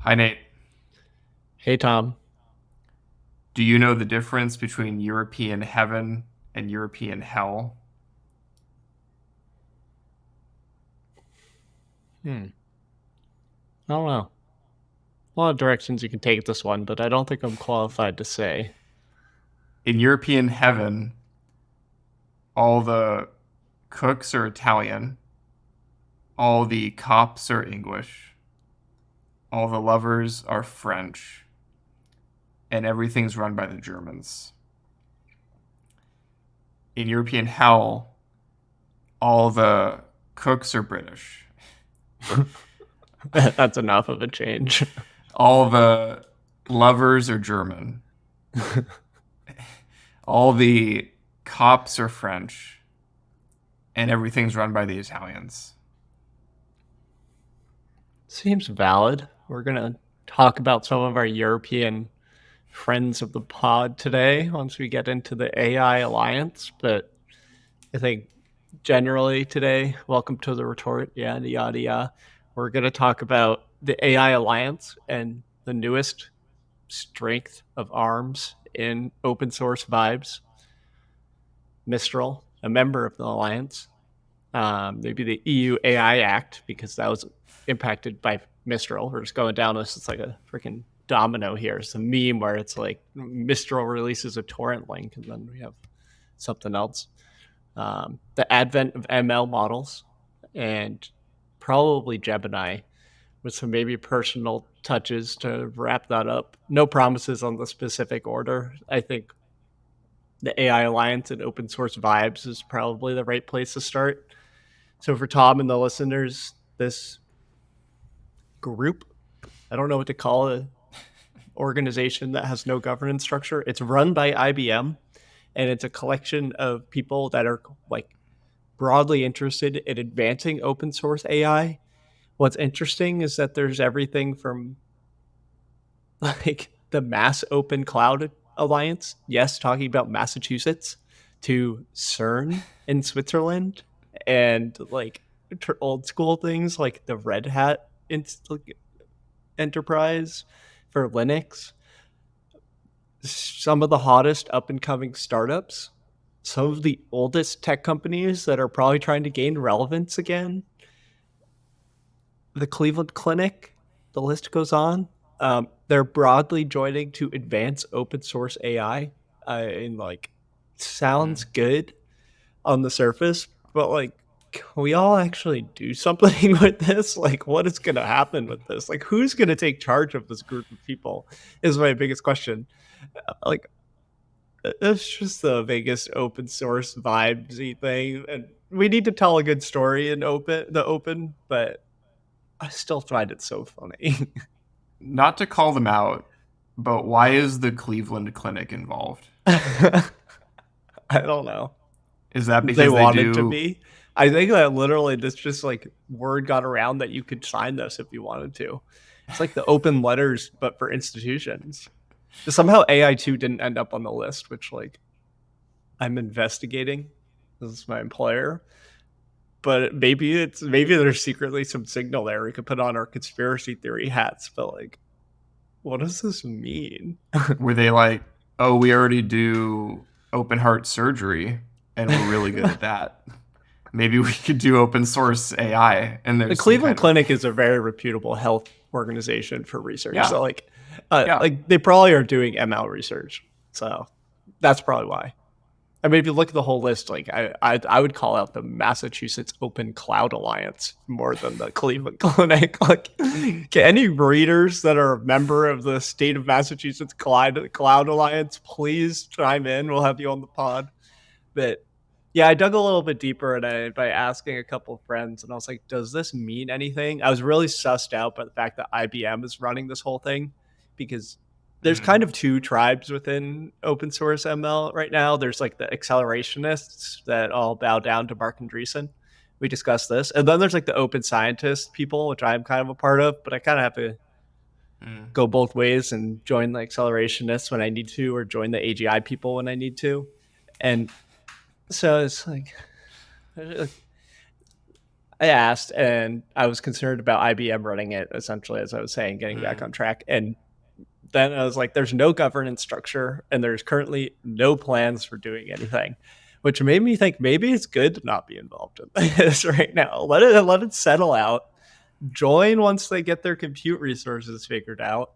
Hi, Nate. Hey, Tom. Do you know the difference between European heaven and European hell? I don't know. A lot of directions you can take this one, but I don't think I'm qualified to say. In European heaven, all the cooks are Italian, all the cops are English, all the lovers are French, and everything's run by the Germans. In European hell, all the cooks are British, That's enough of a change. all the lovers are German, all the cops are French, and everything's run by the Italians. Seems valid. We're going to talk about some of our European friends of the pod today once we get into the AI alliance. But I think generally today, welcome to the retort, yada, yada, yada. We're going to talk about the AI alliance and the newest strength of arms in open source vibes. Mistral, a member of the alliance, maybe the EU AI Act, because that was impacted by Mistral. We're just going down this. It's like a freaking domino here. It's a meme where it's like Mistral releases a torrent link, and then we have something else. The advent of ML models, and probably Gemini, with some maybe personal touches to wrap that up. No promises on the specific order. I think the AI Alliance and open source vibes is probably the right place to start. So for Tom and the listeners, this group, I don't know what to call it, organization that has no governance structure. It's run by IBM, and it's a collection of people that are like broadly interested in advancing open source AI. What's interesting is that there's everything from like the Mass Open Cloud Alliance, yes, talking about Massachusetts, to CERN in Switzerland, and like old school things like the Red Hat enterprise for Linux, some of the hottest up and coming startups, some of the oldest tech companies that are probably trying to gain relevance again, the Cleveland Clinic, the list goes on. They're broadly joining to advance open source AI. And like, sounds Hmm. good on the surface, but like, can we all actually do something with this? Like, what is going to happen with this? Like, who's going to take charge of this group of people? Is my biggest question. Like, it's just the biggest open source vibesy thing, and we need to tell a good story in open, but I still find it so funny. Not to call them out, but why is the Cleveland Clinic involved? I don't know. Is that They because they wanted to do? be. I think that literally this just like word got around that you could sign this if you wanted to. It's like the open letters, but for institutions. Somehow AI2 didn't end up on the list, which like I'm investigating. This is my employer. But maybe there's secretly some signal there we could put on our conspiracy theory hats, but like, what does this mean? Were they like, oh, we already do open heart surgery and we're really good at that. Maybe we could do open source AI and The there's some Cleveland kind of, Clinic is a very reputable health organization for research. yeah, So yeah. like they probably are doing ML research. So that's probably why. I mean, if you look at the whole list, like I would call out the Massachusetts Open Cloud Alliance more than the Cleveland Clinic. Like, any readers that are a member of the state of Massachusetts Cloud Alliance, please chime in. We'll have you on the pod. But yeah, I dug a little bit deeper and by asking a couple of friends, and I was like, does this mean anything? I was really sussed out by the fact that IBM is running this whole thing, because there's Mm. kind of two tribes within open source ML right now. There's like the accelerationists that all bow down to Mark Andreessen. We discussed this. And then there's like the open scientist people, which I'm kind of a part of, but I kind of have to Mm. go both ways and join the accelerationists when I need to, or join the AGI people when I need to. And so it's like I asked, and I was concerned about IBM running it, essentially, as I was saying, getting back Mm. on track. And then I was like, there's no governance structure, and there's currently no plans for doing anything, which made me think maybe it's good to not be involved in this right now. Let it settle out. Join once they get their compute resources figured out.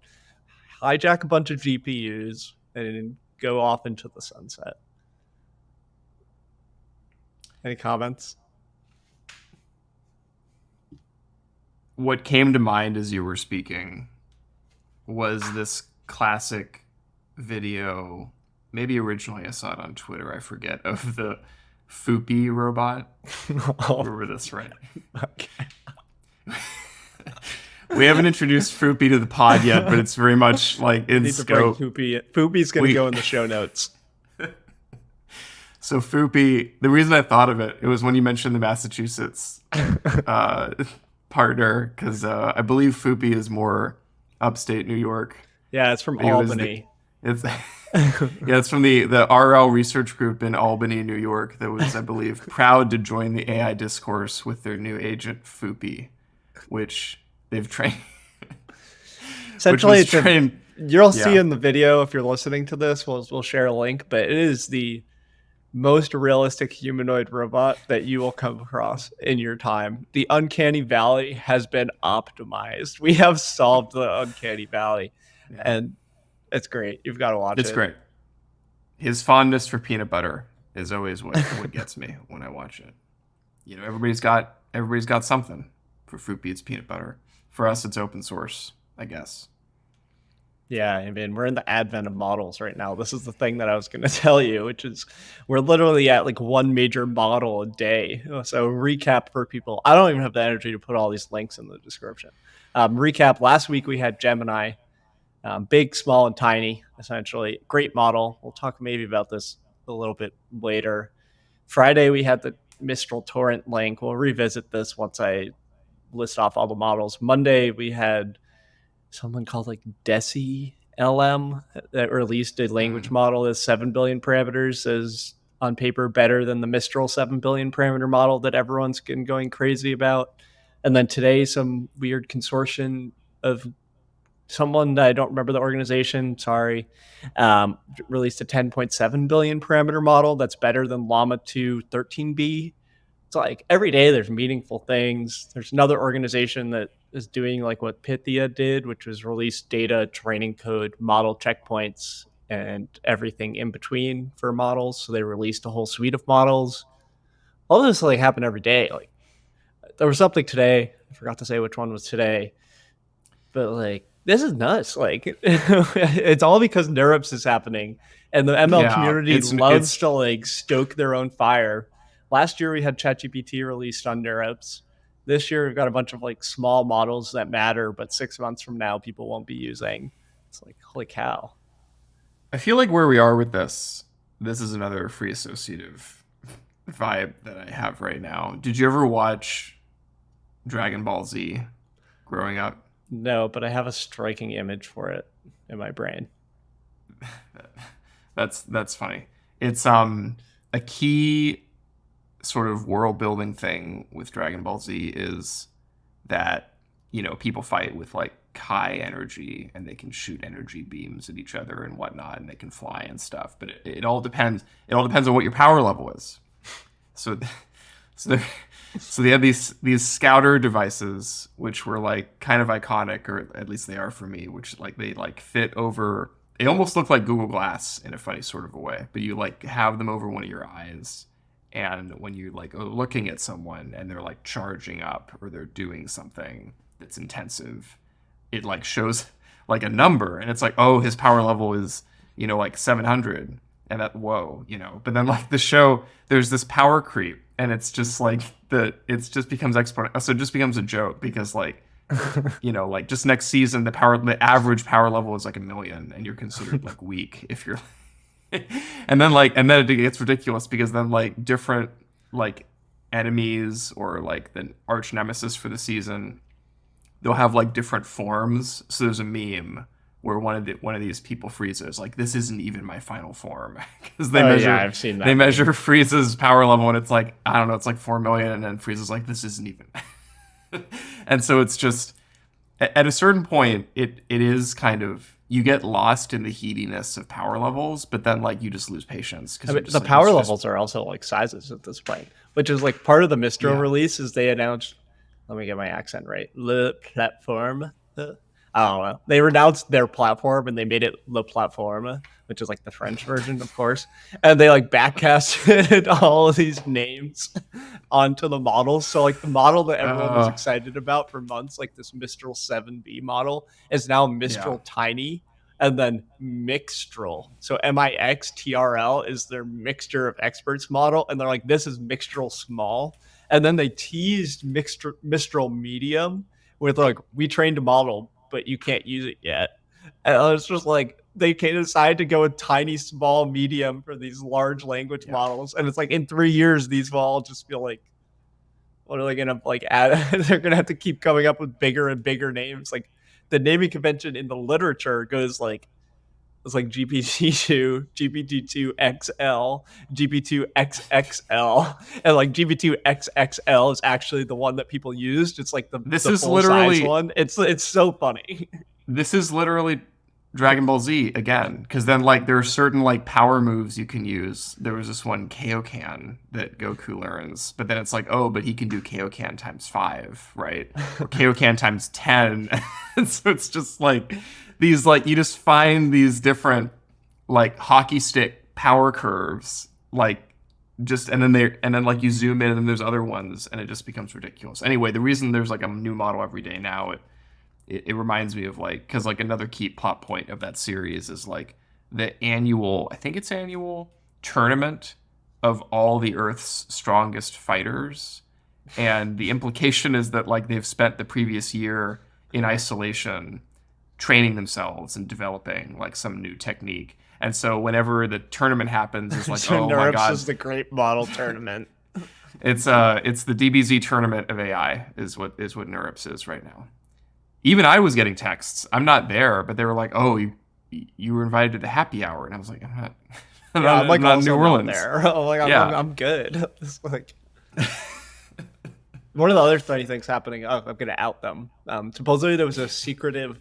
Hijack a bunch of GPUs and go off into the sunset. Any comments? What came to mind as you were speaking was this classic video. Maybe originally I saw it on Twitter, I forget, of the Foopy robot. Oh, Remember this, right? okay. We haven't introduced Foopy to the pod yet, but it's very much like in Need to bring scope. Poopy. Poopy's going to go in the show notes. So Foopy, the reason I thought of it, it was when you mentioned the Massachusetts partner, because I believe Foopy is more upstate New York. Yeah, it's from It was Albany. it's yeah, it's from the RL research group in Albany, New York, that was, I believe, proud to join the AI discourse with their new agent Foopy, which they've trained. Which Essentially, was trained. you'll see Yeah, in the video if you're listening to this. We'll share a link, but it is the most realistic humanoid robot that you will come across in your time. The uncanny valley has been optimized. We have solved the uncanny valley, yeah, and it's great. You've got to watch it's it. great. His fondness for peanut butter is always what gets me when I watch it. You know, everybody's got something. For Foopy, it's peanut butter. For us, it's open source, I guess. Yeah, I mean, we're in the advent of models right now. This is the thing that I was going to tell you, which is we're literally at like one major model a day. So, recap for people. I don't even have the energy to put all these links in the description. Recap last week, we had Gemini, big, small, and tiny, essentially. Great model. We'll talk maybe about this a little bit later. Friday, we had the Mistral Torrent link. We'll revisit this once I list off all the models. Monday, we had someone called like Deci LM that released a language Mm. model as 7 billion parameters, as on paper better than the Mistral 7 billion parameter model that everyone's been going crazy about. And then today, some weird consortium of someone that I don't remember the organization, sorry, released a 10.7 billion parameter model that's better than Llama 2 13B. It's like every day there's meaningful things. There's another organization that is doing like what Pythia did, which was release data, training code, model checkpoints, and everything in between for models. So they released a whole suite of models. All this like happen every day. Like there was something today. I forgot to say which one was today, but like this is nuts. Like it's all because NeurIPS is happening, and the ML Yeah, community loves it's to like stoke their own fire. Last year we had ChatGPT released on NeurIPS. This year we've got a bunch of like small models that matter, but 6 months from now people won't be using. It's like holy cow. I feel like where we are with this is another free associative vibe that I have right now. Did you ever watch Dragon Ball Z growing up? No, but I have a striking image for it in my brain. That's funny. It's a key sort of world building thing with Dragon Ball Z is that, you know, people fight with like Kai energy and they can shoot energy beams at each other and whatnot and they can fly and stuff. But it all depends. It all depends on what your power level is. So, so they so they had these scouter devices which were like kind of iconic, or at least they are for me. Which like they like fit over. They almost look like Google Glass in a funny sort of a way, but you like have them over one of your eyes, and when you like are looking at someone and they're like charging up or they're doing something that's intensive, it like shows like a number and it's like, oh, his power level is, you know, like 700, and that, whoa, you know. But then like the show, there's this power creep and it's just like it's just becomes exponential, so it just becomes a joke because like, you know, like just next season the average power level is like 1 million and you're considered like weak if you're and then it gets ridiculous because then like different like enemies or like the arch nemesis for the season, they'll have like different forms. So there's a meme where one of these people freezes. Like, this isn't even my final form, because Oh yeah, I've seen they that measure meme. Frieza's power level, and it's like, I don't know, it's like 4 million, and then Frieza's like, this isn't even. And so it's just, at a certain point, it is kind of, you get lost in the heatiness of power levels, but then like you just lose patience because I you're mean, just the like, it's power just, levels are also like sizes at this point, which is like part of the Mistral yeah. release is they announced. Let me get my accent right. Le platform. I don't know. They renounced their platform and they made it Le Platform, which is like the French version, of course. And they like backcasted all of these names onto the models. So like the model that everyone was Uh, excited about for months, like this Mistral 7B model, is now yeah. Mistral Tiny and then Mixtral. So Mixtrl is their mixture of experts model. And they're like, this is Mixtral Small. And then they teased Mistral Medium with like, we trained a model, but you can't use it yet. And I was just like, they can decide to go with tiny, small, medium for these large language Yeah. models. And it's like in 3 years, these will all just feel like, what are they gonna like add? They're gonna have to keep coming up with bigger and bigger names. Like the naming convention in the literature goes like it's like GPT-2, GPT-2 XL, GPT-2 XXL, and like GPT-2 XXL is actually the one that people used. It's like This the is full size literally one. It's so funny. this is literally Dragon Ball Z again, because then like there are certain like power moves you can use. There was this one Kaioken that Goku learns, but then it's like, oh, but he can do Kaioken times 5, right? Or Kaioken times 10. And so it's just like these, like, you just find these different like hockey stick power curves, like, just, and then like you zoom in and there's other ones and it just becomes ridiculous. Anyway, the reason there's like a new model every day now, it reminds me of like, because like another key plot point of that series is like the annual, I think it's annual tournament of all the Earth's strongest fighters. And the implication is that like they've spent the previous year in isolation training themselves and developing like some new technique. And so whenever the tournament happens, it's like, So oh my NeurIPS God, is the great model tournament. it's the DBZ tournament of AI is what NeurIPS is right now. Even I was getting texts. I'm not there, but they were like, "Oh, you were invited to the happy hour," and I was like, "I'm not, Yeah, I'm I'm like not in New also not Orleans." there. I'm like Yeah, I'm good. It's like one of the other funny things happening. Oh, I'm gonna out them. Supposedly there was a secretive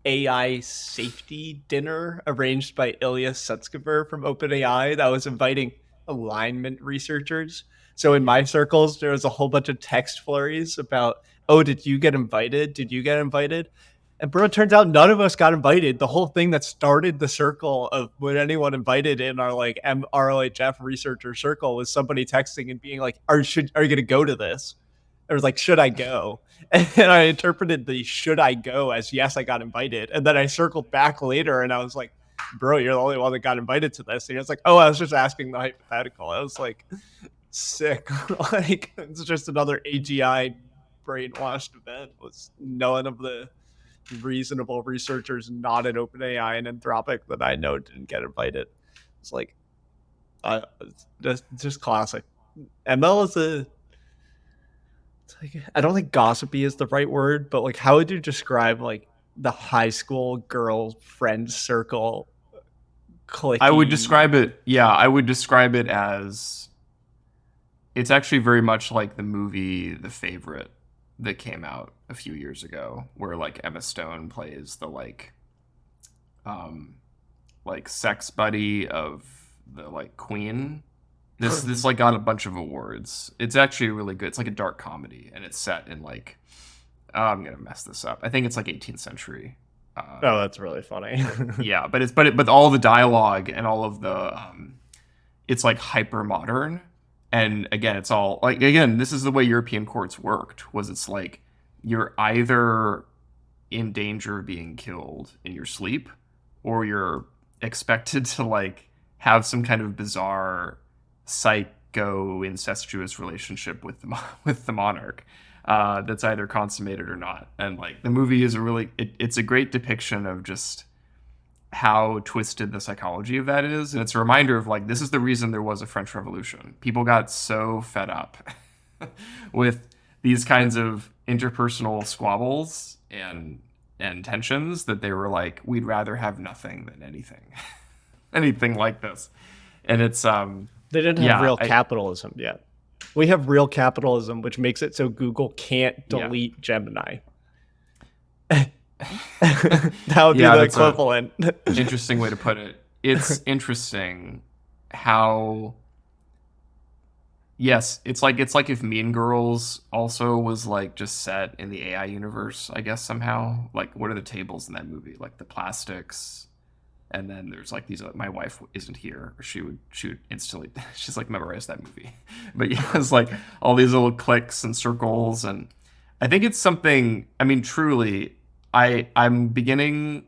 AI safety dinner arranged by Ilya Sutskever from OpenAI that was inviting alignment researchers. So in my circles, there was a whole bunch of text flurries about, oh, did you get invited? Did you get invited? And bro, it turns out none of us got invited. The whole thing that started the circle of when anyone invited in our like RLHF researcher circle was somebody texting and being like, are you gonna go to this? It was like, should I go? And I interpreted the should I go as yes, I got invited. And then I circled back later and I was like, bro, you're the only one that got invited to this. And he was like, oh, I was just asking the hypothetical. I was like, sick. Like, it's just another AGI brainwashed event. Was none of the reasonable researchers not at OpenAI and Anthropic that I know didn't get invited. It's like, just classic. ML is a like, I don't think gossipy is the right word, but like, how would you describe like the high school girl friend circle I would clicky? describe it. Yeah, I would describe it as, it's actually very much like the movie The Favorite that came out a few years ago, where like Emma Stone plays the um like sex buddy of the like queen. This like got a bunch of awards. It's actually really good. It's like a dark comedy, and it's set in like, oh, I'm gonna mess this up. I think it's like 18th century. Oh, that's really funny. Yeah, but but all the dialogue and all of the it's like hyper modern. And again, it's all like, again, this is the way European courts worked. Was it's like you're either in danger of being killed in your sleep, or you're expected to like have some kind of bizarre psycho incestuous relationship with the with the monarch, that's either consummated or not. And like the movie is a really, it's a great depiction of just how twisted the psychology of that is, and it's a reminder of like, this is the reason there was a French Revolution. People got so fed up with these kinds of interpersonal squabbles, and tensions that they were like, we'd rather have nothing than anything, anything like this. And it's They didn't have yeah, real capitalism yet. We have real capitalism, which makes it so Google can't yeah. delete Gemini. That would be Yeah, the that's a equivalent. interesting way to put it. It's interesting how yes, it's like if Mean Girls also was like just set in the AI universe, I guess somehow. Like what are the tables in that movie? Like the plastics, and then there's like these my wife isn't here, or she would instantly she's like memorized that movie. But yeah, it's like all these little clicks and circles, and I think it's something, I mean truly I'm beginning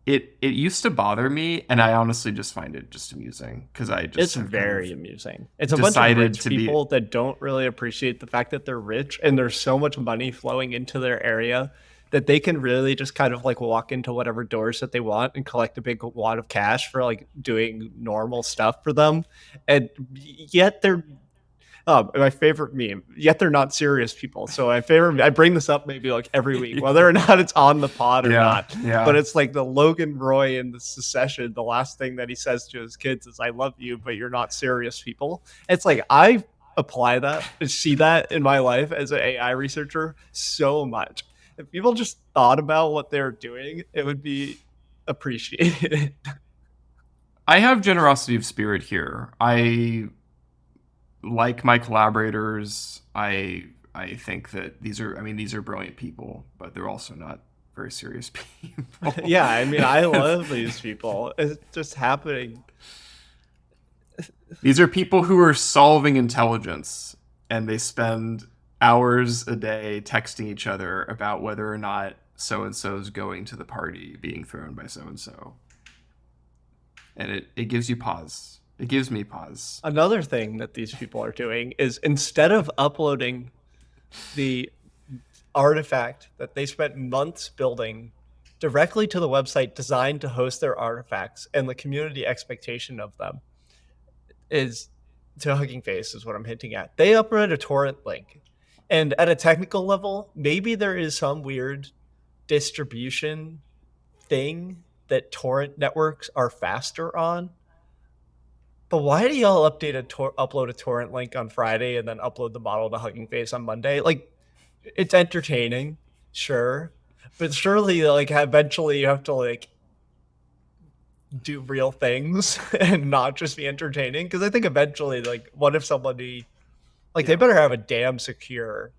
it used to bother me, and I honestly just find it just amusing because I just It's have kind very of amusing. It's a bunch of decided rich to be people that don't really appreciate the fact that they're rich and there's so much money flowing into their area that they can really just kind of like walk into whatever doors that they want and collect a big wad of cash for like doing normal stuff for them. And yet they're my favorite meme. Yet they're not serious people. So my favorite. I bring this up maybe like every week, whether or not it's on the pod or yeah, not. But yeah. it's like the Logan Roy in the Secession. The last thing that he says to his kids is, "I love you, but you're not serious people." It's like I apply that, see that in my life as an AI researcher so much. If people just thought about what they're doing, it would be appreciated. I have generosity of spirit here. I like my collaborators. I think that these are brilliant people, but they're also not very serious people. Yeah, I mean, I love these people. It's just happening. These are people who are solving intelligence, and they spend hours a day texting each other about whether or not so and so is going to the party being thrown by so and so. And it gives you pause. It gives me pause. Another thing that these people are doing is instead of uploading the artifact that they spent months building directly to the website designed to host their artifacts and the community expectation of them is to Hugging Face is what I'm hinting at. They uploaded a torrent link. And at a technical level, maybe there is some weird distribution thing that torrent networks are faster on. But why do y'all upload a torrent link on Friday and then upload the model to Hugging Face on Monday? Like, it's entertaining, sure, but surely, like, eventually you have to like do real things and not just be entertaining. Because I think eventually, like, what if somebody like they Yeah. better have a damn secure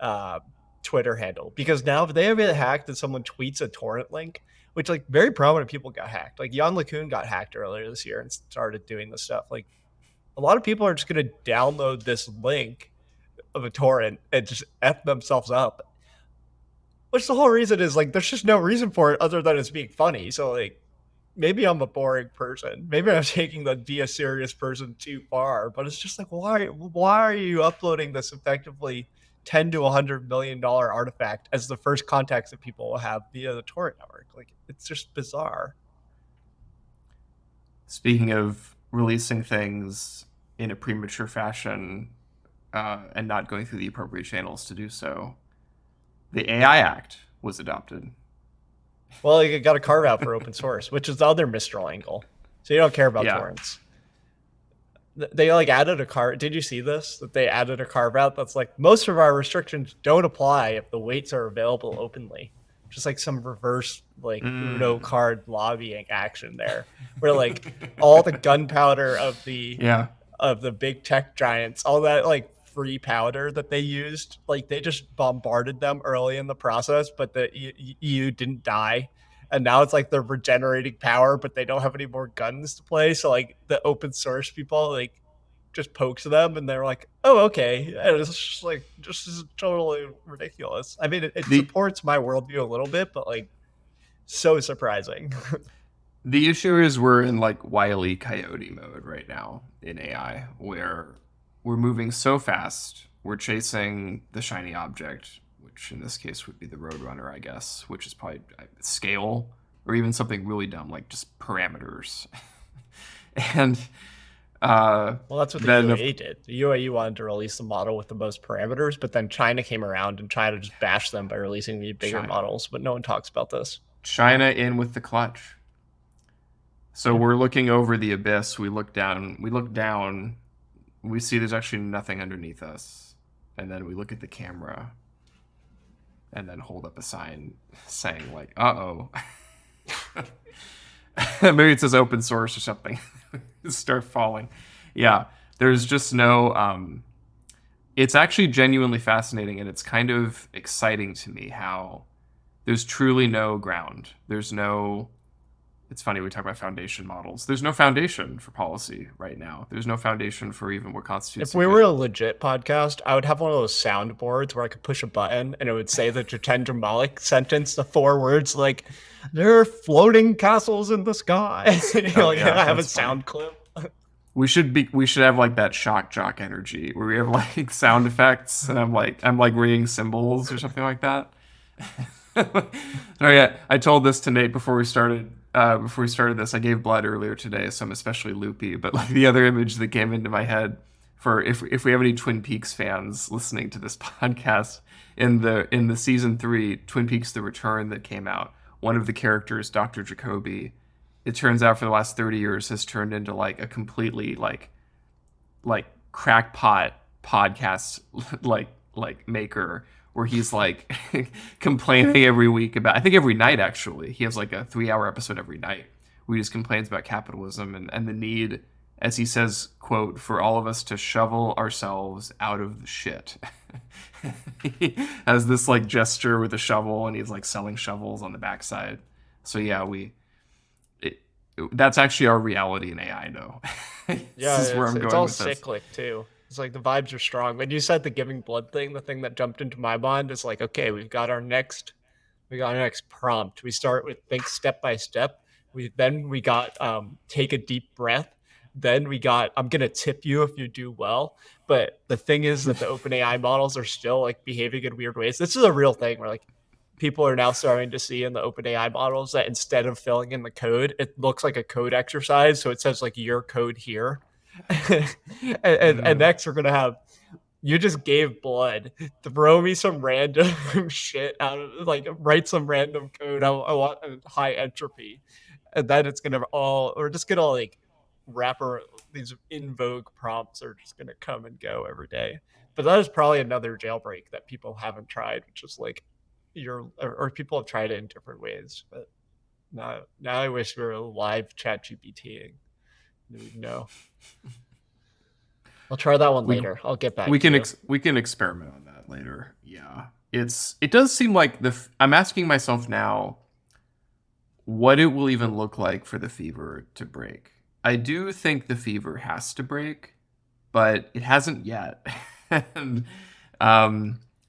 uh, Twitter handle, because now if they ever get hacked and someone tweets a torrent link, which like very prominent people got hacked, like Jan LeCun got hacked earlier this year and started doing this stuff. Like a lot of people are just going to download this link of a torrent and just f themselves up. Which the whole reason is like there's just no reason for it other than it's being funny. So like maybe I'm a boring person. Maybe I'm taking the be a serious person too far, but it's just like why are you uploading this effectively 10 to $100 million artifact as the first contacts that people will have via the torrent network? Like it's just bizarre. Speaking of releasing things in a premature fashion and not going through the appropriate channels to do so, the AI Act was adopted. Well, you got to carve out for open source, which is the other Mistral angle. So you don't care about Yeah. torrents. They like added a carve. Did you see this? That they added a carve out that's like most of our restrictions don't apply if the weights are available openly. Just like some reverse like Uno card lobbying action there, where like all the gunpowder Yeah. of the big tech giants, all that like free powder that they used, like they just bombarded them early in the process, but the EU didn't die. And now it's like they're regenerating power, but they don't have any more guns to play. So like the open source people like just pokes them, and they're like, "Oh, okay." And it's just like just is totally ridiculous. I mean, it The supports my worldview a little bit, but like so surprising. the issue is we're in like Wile E. Coyote mode right now in AI, where we're moving so fast. We're chasing the shiny object, which in this case would be the Roadrunner, I guess, which is probably scale or even something really dumb like just parameters. And Well, that's what the then, UAE did. The UAE wanted to release the model with the most parameters, but then China came around and tried to just bash them by releasing the bigger China. models. But no one talks about this. China in with the clutch. So Yeah. we're looking over the abyss. We look down, we see there's actually nothing underneath us. And then we look at the camera and then hold up a sign saying, like, uh-oh. Maybe it says open source or something. Start falling. Yeah, there's just no. It's actually genuinely fascinating, and it's kind of exciting to me how there's truly no ground. There's no. It's funny we talk about foundation models. There's no foundation for policy right now. There's no foundation for even what If constitutes a we were a good. legit podcast, I would have one of those soundboards where I could push a button and it would say the Jitendra Malik sentence, the 4 words like "there are floating castles in the sky." Oh Like yeah, I have a that's funny. sound clip. We should have like that shock jock energy where we have like sound effects and I'm like ringing cymbals or something like that. Oh yeah, I told this to Nate before we started. Before we started this, I gave blood earlier today, so I'm especially loopy. But like the other image that came into my head for if we have any Twin Peaks fans listening to this podcast in the season 3 Twin Peaks: The Return that came out, one of the characters, Dr. Jacoby, it turns out for the last 30 years has turned into like a completely like crackpot podcast like maker where he's like complaining every week about, I think every night actually, he has like a 3 hour episode every night where he just complains about capitalism and the need, as he says, quote, for all of us to shovel ourselves out of the shit. He has this like gesture with a shovel and he's like selling shovels on the backside. So yeah, it, that's actually our reality in AI. No, this Yeah, is where I'm it's going all with this. cyclic too. It's like the vibes are strong. When you said the giving blood thing, the thing that jumped into my mind is like, okay, we got our next prompt. We start with think step by step. We got take a deep breath. Then we got I'm gonna tip you if you do well. But the thing is that the OpenAI models are still like behaving in weird ways. This is a real thing where like people are now starting to see in the OpenAI models that instead of filling in the code, it looks like a code exercise. So it says like your code here. And Mm. next we're gonna have you just gave blood. Throw me some random shit out of like write some random code. I want a high entropy, and then it's gonna all or just gonna like wrapper these in vogue prompts are just gonna come and go every day. But that is probably another jailbreak that people haven't tried, which is like or people have tried it in different ways. But now I wish we were live chat GPTing. We'd know. I'll try that one we later. I'll get back to you. we can experiment on that later. Yeah, it does seem like I'm asking myself now what it will even look like for the fever to break. I do think the fever has to break, but it hasn't yet. And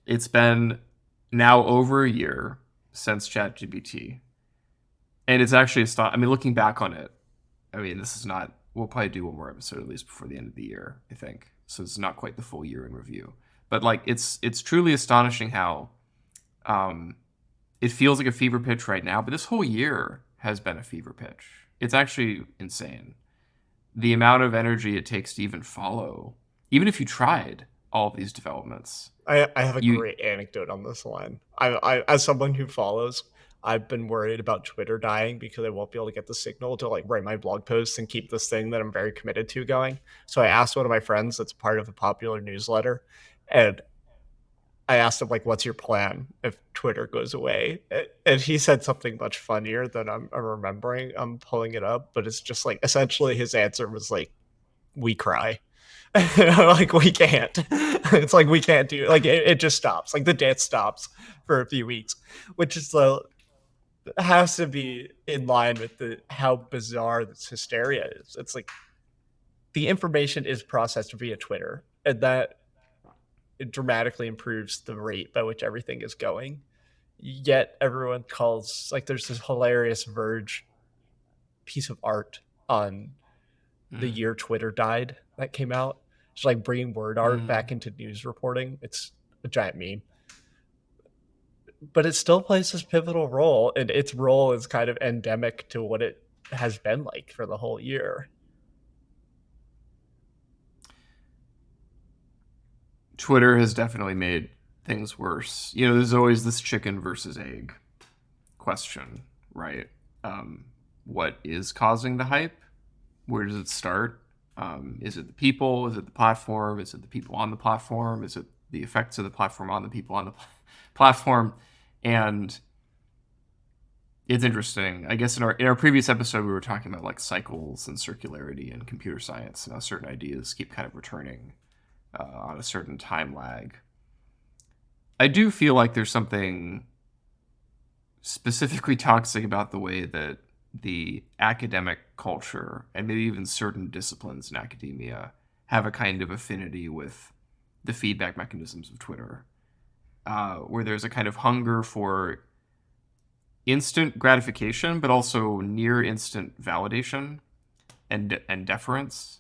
it's been now over a year since ChatGPT, and it's actually I mean, looking back on it, I mean, this is not. We'll probably do one more episode at least before the end of the year, I think. So it's not quite the full year in review, but like it's truly astonishing how um, it feels like a fever pitch right now, but this whole year has been a fever pitch. It's actually insane. The amount of energy it takes to even follow, even if you tried all of these developments, I have a you great anecdote on this line. I as someone who follows, I've been worried about Twitter dying because I won't be able to get the signal to like write my blog posts and keep this thing that I'm very committed to going. So I asked one of my friends that's part of a popular newsletter, and I asked him like, "What's your plan if Twitter goes away?" And he said something much funnier than I'm remembering. I'm pulling it up, but it's just like essentially his answer was like, "We cry." Like we can't. It's like we can't do like it just stops. Like the dance stops for a few weeks, which is the has to be in line with the how bizarre this hysteria is. It's like the information is processed via Twitter, and that it dramatically improves the rate by which everything is going. Yet everyone calls like there's this hilarious Verge piece of art on the mm, year Twitter died that came out. It's like bringing word art mm. back into news reporting. It's a giant meme, but it still plays this pivotal role, and its role is kind of endemic to what it has been like for the whole year. Twitter has definitely made things worse. There's always this chicken versus egg question, right? What is causing the hype? Where does it start? Is it the people? Is it the platform? Is it the people on the platform? Is it the effects of the platform on the people on the platform? And it's interesting. I guess in our previous episode, we were talking about like cycles and circularity and computer science, and how certain ideas keep kind of returning on a certain time lag. I do feel like there's something specifically toxic about the way that the academic culture and maybe even certain disciplines in academia have a kind of affinity with the feedback mechanisms of Twitter, where there's a kind of hunger for instant gratification, but also near instant validation and deference.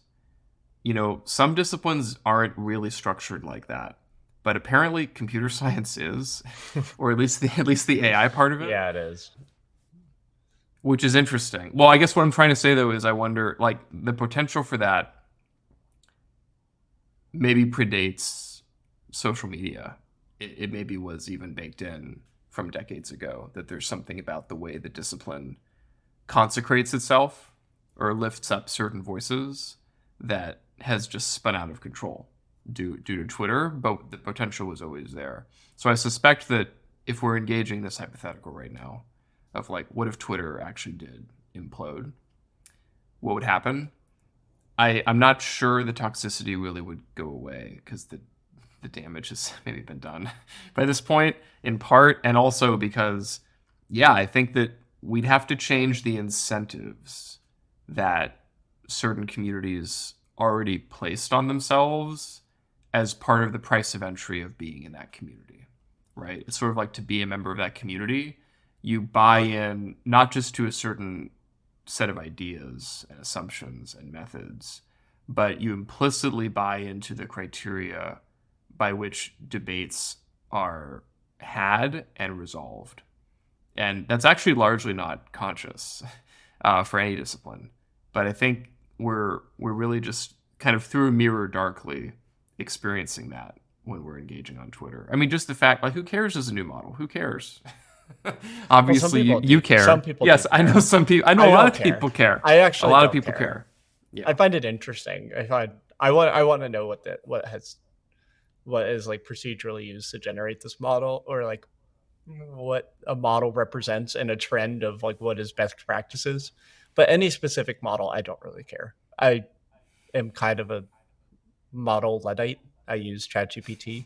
Some disciplines aren't really structured like that, but apparently computer science is, or at least the AI part of it. Yeah, it is. Which is interesting. Well, I guess what I'm trying to say though is I wonder, like, the potential for that maybe predates social media. It maybe was even baked in from decades ago, that there's something about the way the discipline consecrates itself or lifts up certain voices that has just spun out of control due to Twitter, but the potential was always there. So I suspect that if we're engaging this hypothetical right now of like, what if Twitter actually did implode? What would happen? I'm not sure the toxicity really would go away, because the damage has maybe been done by this point, in part, and also because, yeah, I think that we'd have to change the incentives that certain communities already placed on themselves as part of the price of entry of being in that community, right? It's sort of like, to be a member of that community, you buy in not just to a certain set of ideas and assumptions and methods, but you implicitly buy into the criteria by which debates are had and resolved. And that's actually largely not conscious for any discipline. But I think we're really just kind of through a mirror darkly experiencing that when we're engaging on Twitter. I mean, just the fact, like, who cares is a new model? Who cares? Obviously, you care. Some people yes, do I know some people. I know a lot of people care. I actually a lot don't of people care. care. Yeah. I find it interesting. I want to know what is like procedurally used to generate this model, or like what a model represents and a trend of like what is best practices. But any specific model, I don't really care. I am kind of a model Luddite. I use ChatGPT.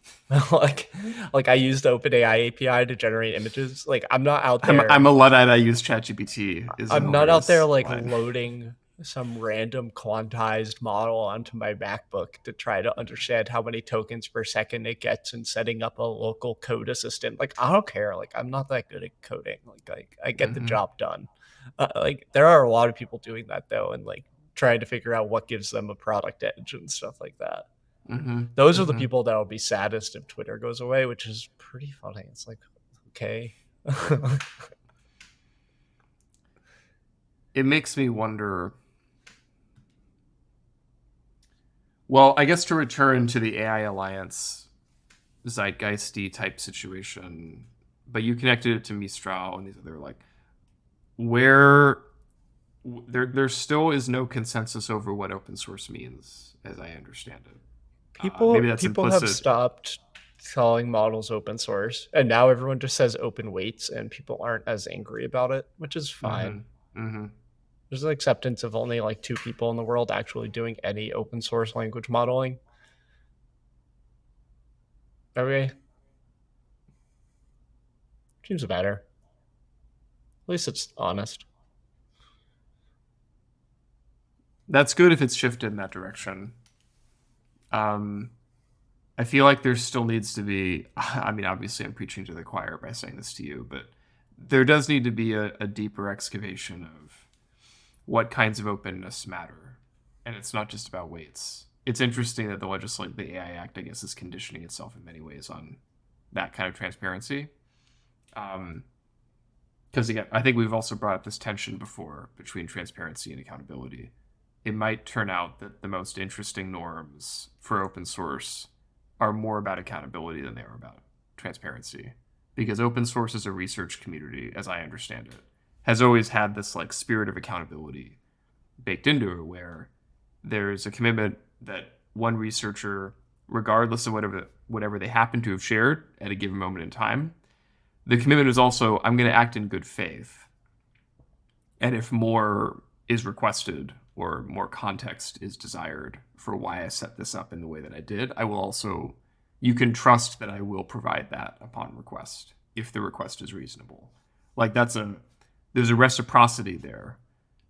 like I use the OpenAI API to generate images. Like I'm not out there. I'm a Luddite. I use ChatGPT. I'm not out there like loading some random quantized model onto my MacBook to try to understand how many tokens per second it gets and setting up a local code assistant. Like I don't care. Like I'm not that good at coding. Like I get the job done. Like there are a lot of people doing that though, and like trying to figure out what gives them a product edge and stuff like that. Those are the people that will be saddest if Twitter goes away, which is pretty funny. It's like, okay. It makes me wonder. Well, I guess to return to the AI Alliance zeitgeisty type situation, but you connected it to Mistral and these other, like, where there still is no consensus over what open source means, as I understand it. Maybe that's people implicit. have stopped calling models open source, and now everyone just says open weights, and people aren't as angry about it, which is fine. There's an acceptance of only like 2 people in the world actually doing any open source language modeling. Okay. Seems better. At least it's honest. That's good if it's shifted in that direction. I feel like there still needs to be, I mean, obviously I'm preaching to the choir by saying this to you, but there does need to be a deeper excavation of what kinds of openness matter. And it's not just about weights. It's interesting that the AI Act, I guess, is conditioning itself in many ways on that kind of transparency. Because again, I think we've also brought up this tension before between transparency and accountability. It might turn out that the most interesting norms for open source are more about accountability than they are about transparency. Because open source as a research community, as I understand it, has always had this like spirit of accountability baked into it, where there's a commitment that one researcher, regardless of whatever they happen to have shared at a given moment in time, the commitment is also, I'm going to act in good faith. And if more is requested or more context is desired for why I set this up in the way that I did, I will also, you can trust that I will provide that upon request if the request is reasonable. Like there's a reciprocity there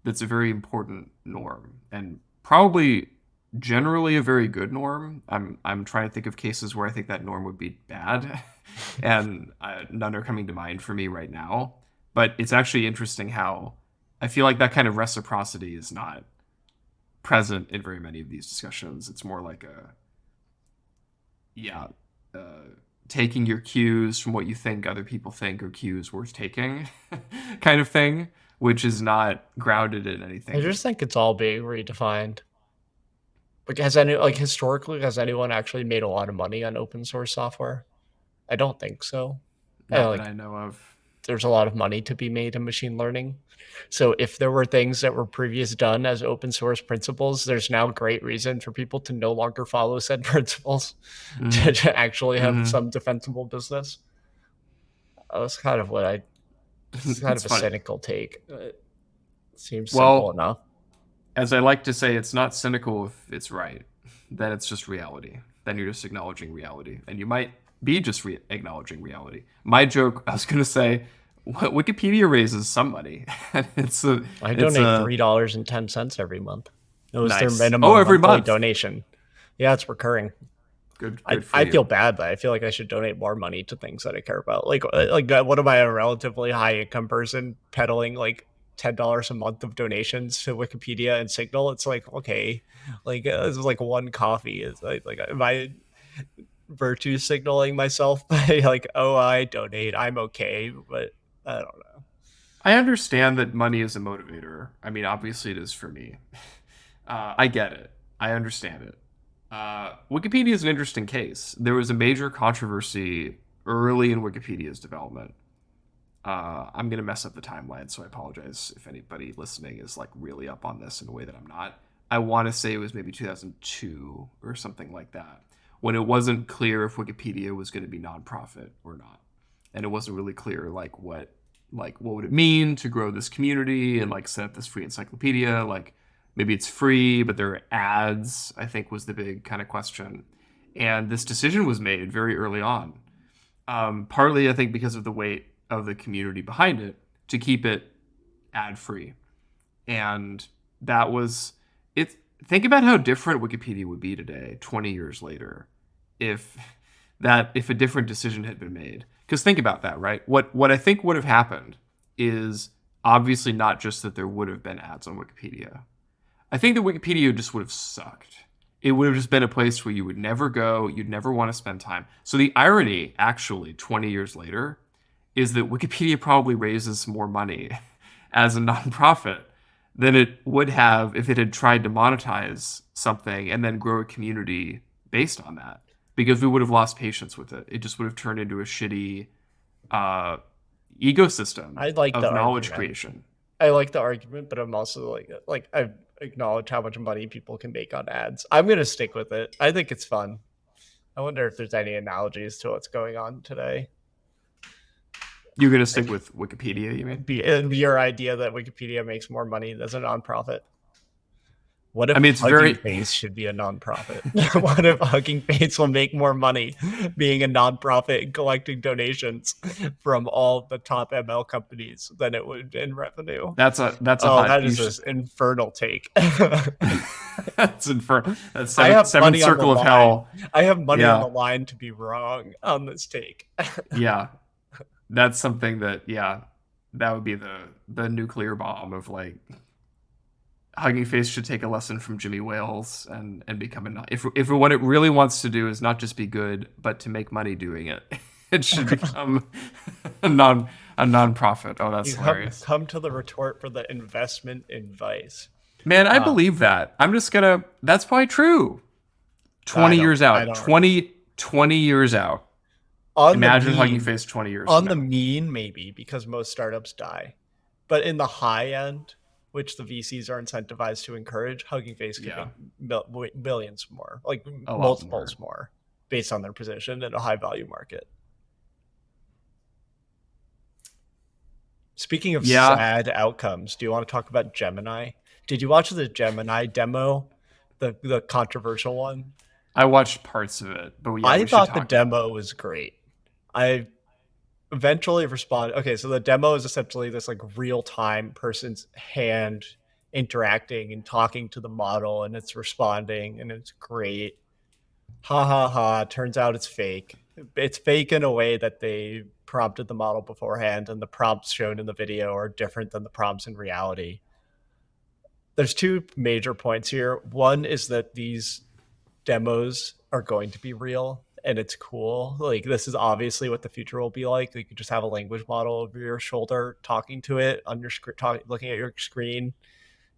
that's a very important norm, and probably generally a very good norm. I'm trying to think of cases where I think that norm would be bad, and none are coming to mind for me right now. But it's actually interesting how I feel like that kind of reciprocity is not present in very many of these discussions. It's more like taking your cues from what you think other people think are cues worth taking kind of thing, which is not grounded in anything. I just think it's all being redefined. Like, historically, has anyone actually made a lot of money on open source software? I don't think so. Not that I know of. There's a lot of money to be made in machine learning. So if there were things that were previously done as open source principles, there's now great reason for people to no longer follow said principles to actually have some defensible business. That's kind of what it's kind of a cynical take. It seems simple enough. As I like to say, it's not cynical if it's right. Then it's just reality. Then you're just acknowledging reality. And you might be just acknowledging reality. My joke, I was going to say, Wikipedia raises some money. I donate $3.10 every month. It was their minimum every month donation. Yeah, it's recurring. Good I feel bad, but I feel like I should donate more money to things that I care about. Like what am I, a relatively high income person peddling like $10 a month of donations to Wikipedia and Signal? It's like, okay, like this is like one coffee. It's like am I virtue signaling myself by like, oh, I donate, I'm okay, but I don't know. I understand that money is a motivator. I mean, obviously it is for me. I get it. I understand it. Wikipedia is an interesting case. There was a major controversy early in Wikipedia's development. I'm going to mess up the timeline, so I apologize if anybody listening is like really up on this in a way that I'm not. I want to say it was maybe 2002 or something like that, when it wasn't clear if Wikipedia was going to be nonprofit or not. And it wasn't really clear what would it mean to grow this community and like set up this free encyclopedia. Like maybe it's free, but there are ads, I think was the big kind of question. And this decision was made very early on. Partly, I think, because of the weight of the community behind it, to keep it ad free. And that was it. Think about how different Wikipedia would be today, 20 years later, if a different decision had been made. Because think about that, right? What I think would have happened is obviously not just that there would have been ads on Wikipedia. I think that Wikipedia just would have sucked. It would have just been a place where you would never go, you'd never want to spend time. So the irony, actually, 20 years later, is that Wikipedia probably raises more money as a nonprofit than it would have if it had tried to monetize something and then grow a community based on that. Because we would have lost patience with it. It just would have turned into a shitty ecosystem of knowledge creation. I like the argument, but I'm also like I acknowledge how much money people can make on ads. I'm going to stick with it. I think it's fun. I wonder if there's any analogies to what's going on today. You're going to stick with Wikipedia, you mean? Your idea that Wikipedia makes more money as a nonprofit. What if it's Hugging Face should be a nonprofit? What if Hugging Face will make more money being a nonprofit and collecting donations from all the top ML companies than it would in revenue? That is an infernal take. That's infernal. That's seventh circle of hell. I have money on the line to be wrong on this take. Yeah. That's something that would be the nuclear bomb of like, Hugging Face should take a lesson from Jimmy Wales and become if what it really wants to do is not just be good, but to make money doing it, it should become a nonprofit. Oh, that's hilarious. Come to the retort for the investment in Vice. Man, I believe that. That's probably true. 20 years out, 20 20 years out. On the Imagine Hugging mean, Face 20 years from on the now. mean, maybe because most startups die, but in the high end, which the VCs are incentivized to encourage, Hugging Face could Yeah, make millions more, like a lot multiples more. more, based on their position in a high value market. Speaking of Yeah, sad outcomes, do you want to talk about Gemini? Did you watch the Gemini demo, the controversial one? I watched parts of it, but yeah, I we should thought the talk about demo it. was great. I eventually responded. Okay, so the demo is essentially this like real time person's hand interacting and talking to the model, and it's responding, and it's great. Ha ha ha! Turns out it's fake. It's fake in a way that they prompted the model beforehand, and the prompts shown in the video are different than the prompts in reality. There's two major points here. One is that these demos are going to be real and it's cool. Like this is obviously what the future will be like. You could just have a language model over your shoulder talking to it on your screen, looking at your screen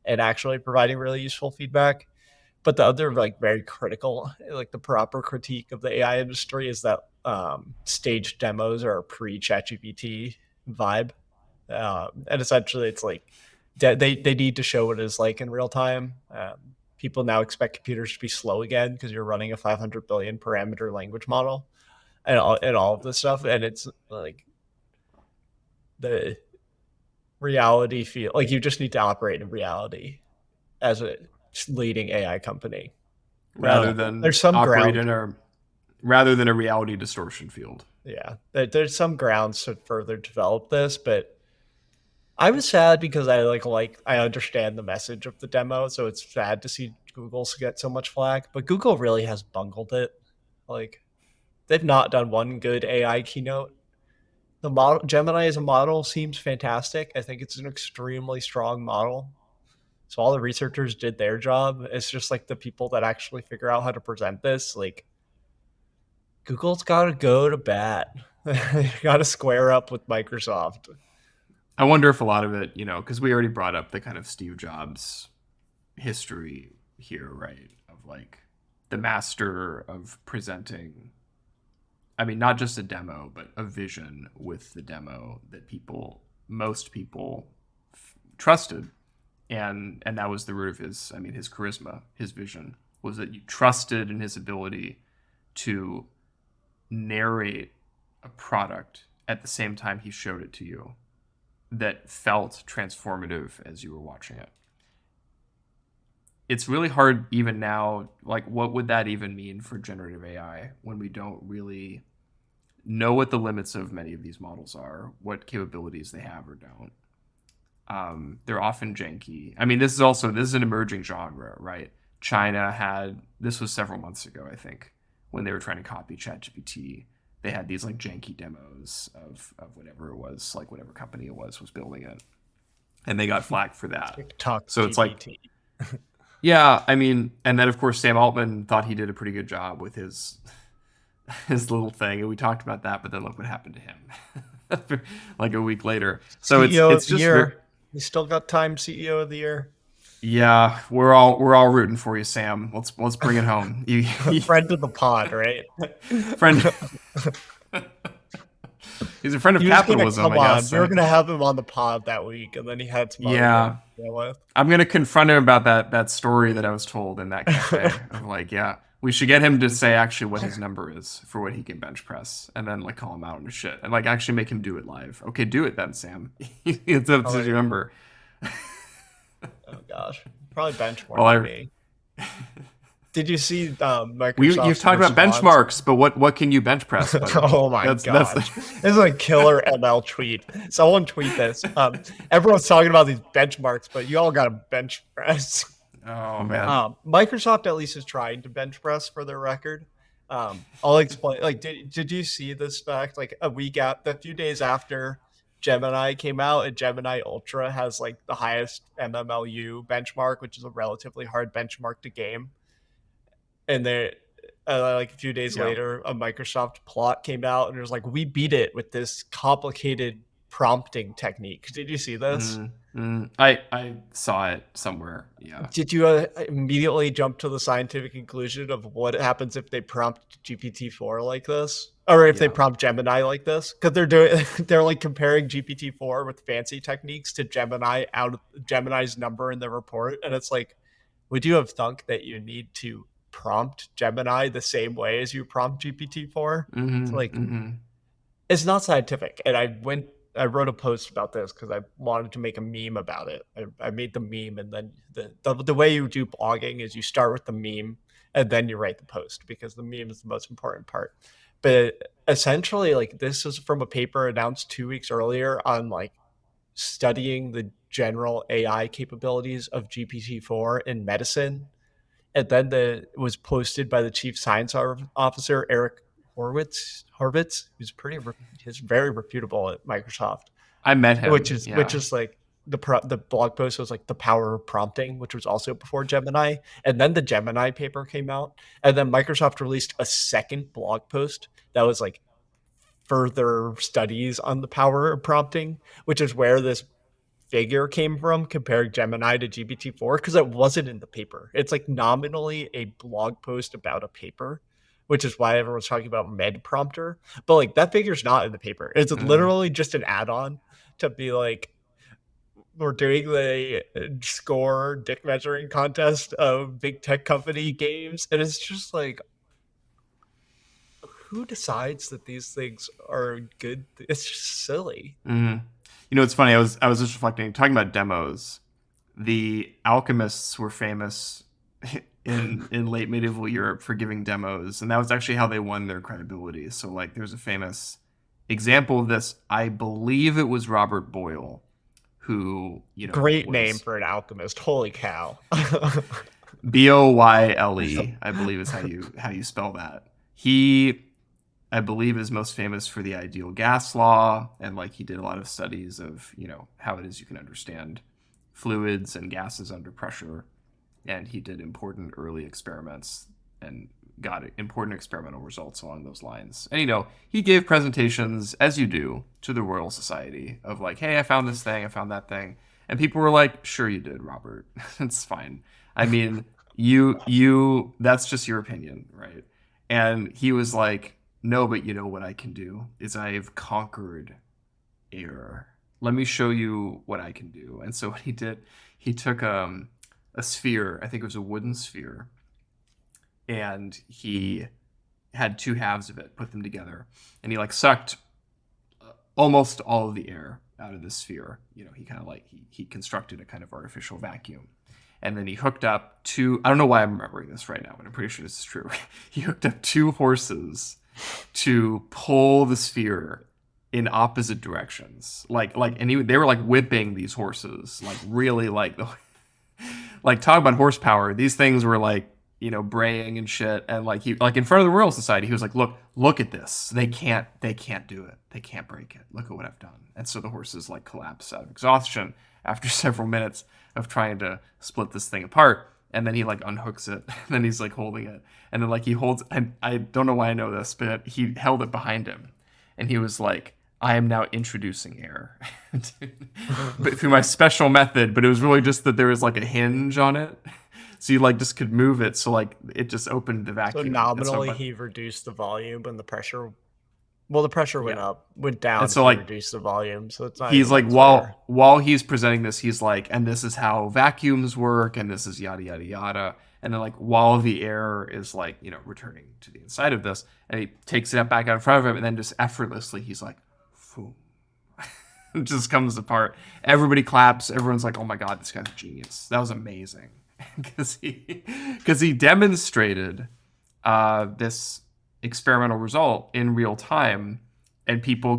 and actually providing really useful feedback. But the other like very critical, like the proper critique of the AI industry is that staged demos are a pre-ChatGPT vibe. And essentially it's like they need to show what it is like in real time. People now expect computers to be slow again because you're running a 500 billion parameter language model and all of this stuff. And it's like the reality feel like you just need to operate in reality as a leading AI company. rather than There's some operate ground. in a rather than a reality distortion field. Yeah, there's some grounds to further develop this, but I was sad because I understand the message of the demo, so it's sad to see Google get so much flack. But Google really has bungled it. Like they've not done one good AI keynote. The model Gemini as a model seems fantastic. I think it's an extremely strong model. So all the researchers did their job. It's just like the people that actually figure out how to present this. Like Google's got to go to bat. Got to square up with Microsoft. I wonder if a lot of it, because we already brought up the kind of Steve Jobs history here, right? Of like the master of presenting, I mean, not just a demo, but a vision with the demo that most people trusted. And that was the root of his charisma, his vision was that you trusted in his ability to narrate a product at the same time he showed it to you that felt transformative as you were watching it. It's really hard even now, like what would that even mean for generative AI when we don't really know what the limits of many of these models are, what capabilities they have or don't. They're often janky. I mean, this is an emerging genre, right? China had this was several months ago, I think, when they were trying to copy ChatGPT. They had these like janky demos of whatever it was, like whatever company it was building it, and they got flack for that. TikTok So it's like, GPT. yeah, I mean, and then of course Sam Altman thought he did a pretty good job with his his little thing, and we talked about that. But then look what happened to him, like a week later. So CEO of it's the just very, year. You still got time, CEO of the year. yeah, we're all rooting for you, Sam. Let's bring it home. Friend of the pod, right? Friend, he's a friend of He was gonna capitalism, come I on. guess. We were gonna have him on the pod that week, and then he had some other things Yeah, to deal with. I'm gonna confront him about that story that I was told in that cafe. Of like, yeah, we should get him to say actually what his number is for what he can bench press, and then like call him out on his shit, and like actually make him do it live. Okay, do it then, Sam. It's up Oh, to your number. oh gosh, probably bench more Well, than me. Did you see you've Microsoft's talked about response? benchmarks, but what can you bench press, buddy? Oh my That's gosh. This is a killer ML tweet. Someone tweet this. Everyone's talking about these benchmarks, but you all got to bench press. oh man. Microsoft at least is trying to bench press for their record. I'll explain. Like, did you see this fact? Like a few days after Gemini came out, and Gemini Ultra has like the highest MMLU benchmark, which is a relatively hard benchmark to game. And they like a few days Yeah. later, a Microsoft plot came out, and it was like, we beat it with this complicated prompting technique. Did you see this? I saw it somewhere. Yeah. Did you immediately jump to the scientific conclusion of what happens if they prompt GPT-4 like this, or if they Yeah. prompt Gemini like this? Because they're like comparing GPT-4 with fancy techniques to Gemini out of Gemini's number in the report, and it's like, would you have thunk that you need to prompt Gemini the same way as you prompt GPT-4? It's like, it's not scientific. And I wrote a post about this because I wanted to make a meme about it. I made the meme, and then the way you do blogging is you start with the meme and then you write the post, because the meme is the most important part. But essentially, like, this is from a paper announced 2 weeks earlier on like studying the general AI capabilities of GPT-4 in medicine. And then it was posted by the chief science officer, Eric Horvitz, who's he's very reputable at Microsoft. I met him. Which is like the blog post was like the power of prompting, which was also before Gemini. And then the Gemini paper came out, and then Microsoft released a second blog post that was like further studies on the power of prompting, which is where this figure came from, comparing Gemini to GPT-4, because it wasn't in the paper. It's like nominally a blog post about a paper, which is why everyone's talking about med prompter. But like, that figure's not in the paper. It's literally just an add-on to be like, we're doing the score dick measuring contest of big tech company games, and it's just like, who decides that these things are good? It's just silly. You know, it's funny. I was just reflecting, talking about demos. The alchemists were famous in late medieval Europe for giving demos, and that was actually how they won their credibility. So, like, there's a famous example of this. I believe it was Robert Boyle, who, you know, great name for an alchemist. Holy cow! Boyle, I believe is how you spell that. He, I believe, is most famous for the ideal gas law, and like he did a lot of studies of, you know, how it is you can understand fluids and gases under pressure, and he did important early experiments and got important experimental results along those lines. And, you know, he gave presentations, as you do, to the Royal Society of like, hey, I found this thing, I found that thing, and people were like, sure you did, Robert. It's fine. I mean, you that's just your opinion, right? And he was like, no, but you know what I can do is I've conquered air. Let me show you what I can do. And so what he did, he took a sphere, I think it was a wooden sphere, and he had two halves of it, put them together, and he like sucked almost all of the air out of the sphere. You know, he kind of like, he constructed a kind of artificial vacuum. And then he hooked up two, I don't know why I'm remembering this right now, but I'm pretty sure this is true. He hooked up two horses to pull the sphere in opposite directions. They were like whipping these horses, like really like talk about horsepower. These things were like, you know, braying and shit. And like he, like in front of the Royal Society, he was like, look at this. They can't do it. They can't break it. Look at what I've done. And so the horses like collapse out of exhaustion after several minutes of trying to split this thing apart. And then he like unhooks it. And then he's like holding it. And then like he holds, and I don't know why I know this, but he held it behind him. And he was like, I am now introducing air but through my special method. But it was really just that there was like a hinge on it. So you like just could move it. So like it just opened the vacuum. So nominally he reduced the volume and the pressure. Well, the pressure went down. And so like reduced the volume. So it's not. He's like, while he's presenting this, he's like, and this is how vacuums work, and this is yada yada yada. And then like while the air is like, you know, returning to the inside of this, and he takes it back out in front of him, and then just effortlessly he's like, boom. It just comes apart. Everybody claps. Everyone's like, oh my god, this guy's a genius. That was amazing. Because he demonstrated this experimental result in real time, and people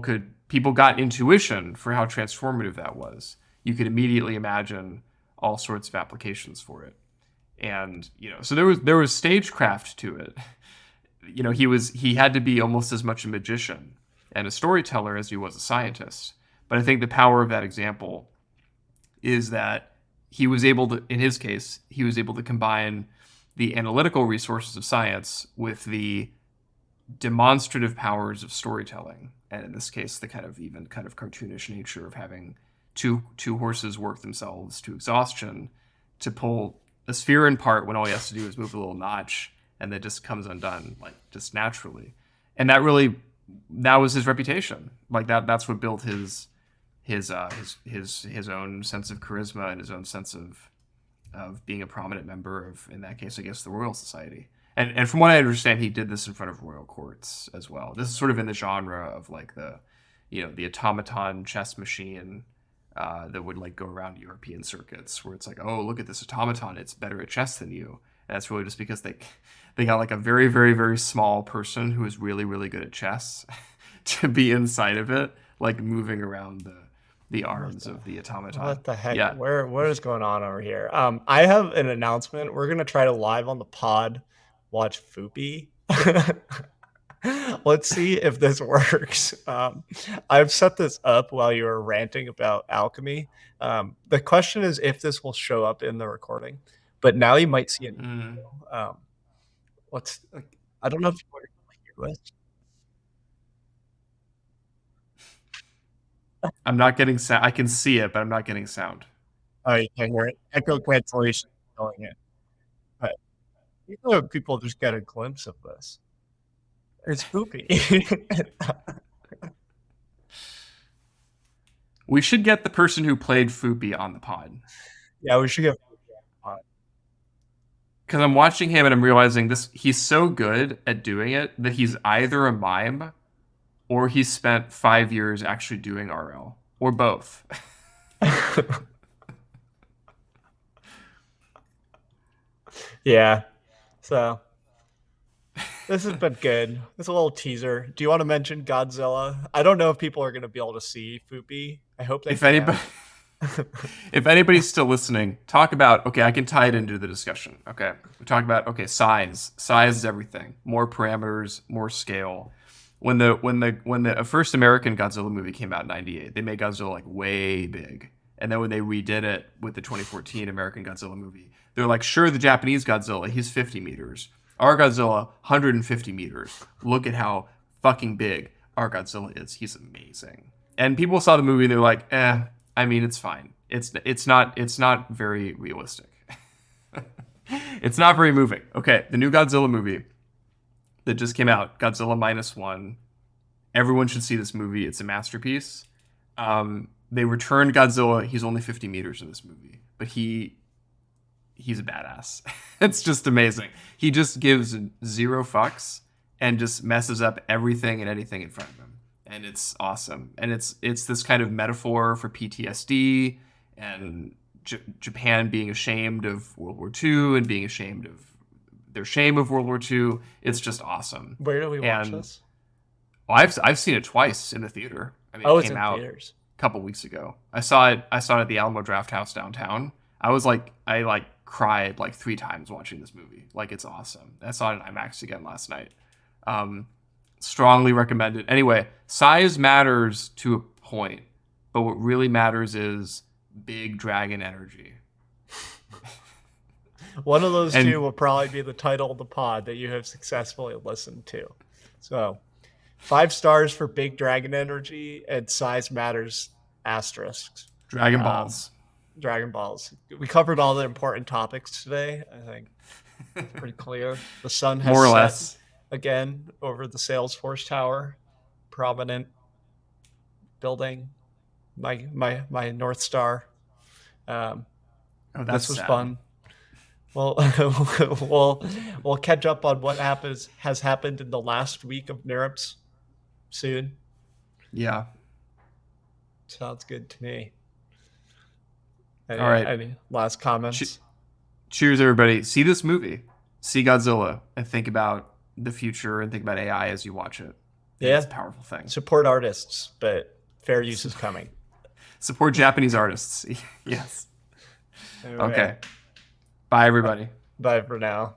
got intuition for how transformative that was. You could immediately imagine all sorts of applications for it. And, you know, so there was stagecraft to it. You know, he had to be almost as much a magician and a storyteller as he was a scientist. But I think the power of that example is that he was able to, in his case, he was able to combine the analytical resources of science with the demonstrative powers of storytelling. and in this case, the kind of cartoonish nature of having two horses work themselves to exhaustion to pull a sphere in part when all he has to do is move a little notch, and it just comes undone like just naturally. And that was his reputation. Like that's what built his own sense of charisma and his own sense of being a prominent member of, in that case, I guess, the Royal Society. And from what I understand, he did this in front of royal courts as well. This is sort of in the genre of like the automaton chess machine that would like go around European circuits, where it's like, oh, look at this automaton, it's better at chess than you. And that's really just because they got like a very, very, very small person who is really, really good at chess to be inside of it, like moving around the arms of the automaton. What the heck? Yeah. What is going on over here? I have an announcement. We're gonna try to live on the pod watch Fupi. Let's see if this works. I've set this up while you were ranting about alchemy. The question is if this will show up in the recording. But now you might see it. I don't know if you want to hear this. I'm not getting sound. I can see it, but I'm not getting sound. Oh, you can hear it. Echo cancellation showing it. But you know, people just get a glimpse of this. It's Fupi. We should get the person who played Fupi on the pod. Yeah, we should get Fupi on the pod. Because I'm watching him and I'm realizing he's so good at doing it that he's either a mime or he spent 5 years actually doing RL, or both. Yeah. So this has been good. It's a little teaser. Do you want to mention Godzilla? I don't know if people are going to be able to see Fupi. I hope they if anybody's still listening, talk about, okay, I can tie it into the discussion. Okay. We talk about, okay, size. Size is everything. More parameters, more scale. When the first American Godzilla movie came out in '98, they made Godzilla like way big. And then when they redid it with the 2014 American Godzilla movie, they're like, sure, the Japanese Godzilla, he's 50 meters. Our Godzilla, 150 meters. Look at how fucking big our Godzilla is. He's amazing. And people saw the movie and they're like, I mean, it's fine. It's not very realistic. It's not very moving. Okay, the new Godzilla movie that just came out, Godzilla -1. Everyone should see this movie. It's a masterpiece. They returned Godzilla. He's only 50 meters in this movie, but he's a badass. It's just amazing. He just gives zero fucks and just messes up everything and anything in front of him. And it's awesome. And it's this kind of metaphor for PTSD and Japan being ashamed of World War II and being ashamed of their shame of World War II. It's just awesome. Where do we watch this? Well, I've seen it twice in the theater. I mean, it came out theaters a couple weeks ago. I saw it at the Alamo Drafthouse downtown. I cried like 3 times watching this movie. Like, it's awesome. I saw it in IMAX again last night. Strongly recommend it. Anyway, size matters to a point, but what really matters is big dragon energy. One of those two will probably be the title of the pod that you have successfully listened to. So 5 stars for big dragon energy and size matters asterisks. Dragon Balls. Dragon Balls. We covered all the important topics today. I think it's pretty clear. The sun has more or set less again over the Salesforce Tower, prominent building. My North Star. This was sad. fun. Well, we'll catch up on what has happened in the last week of NeurIPS soon. Yeah. Sounds good to me. All right. Any last comments? Cheers, everybody. See this movie. See Godzilla and think about the future and think about AI as you watch it. Yeah. It's a powerful thing. Support artists, but fair use is coming. Support Japanese artists. Yes. All right. Okay. Bye, everybody. Bye for now.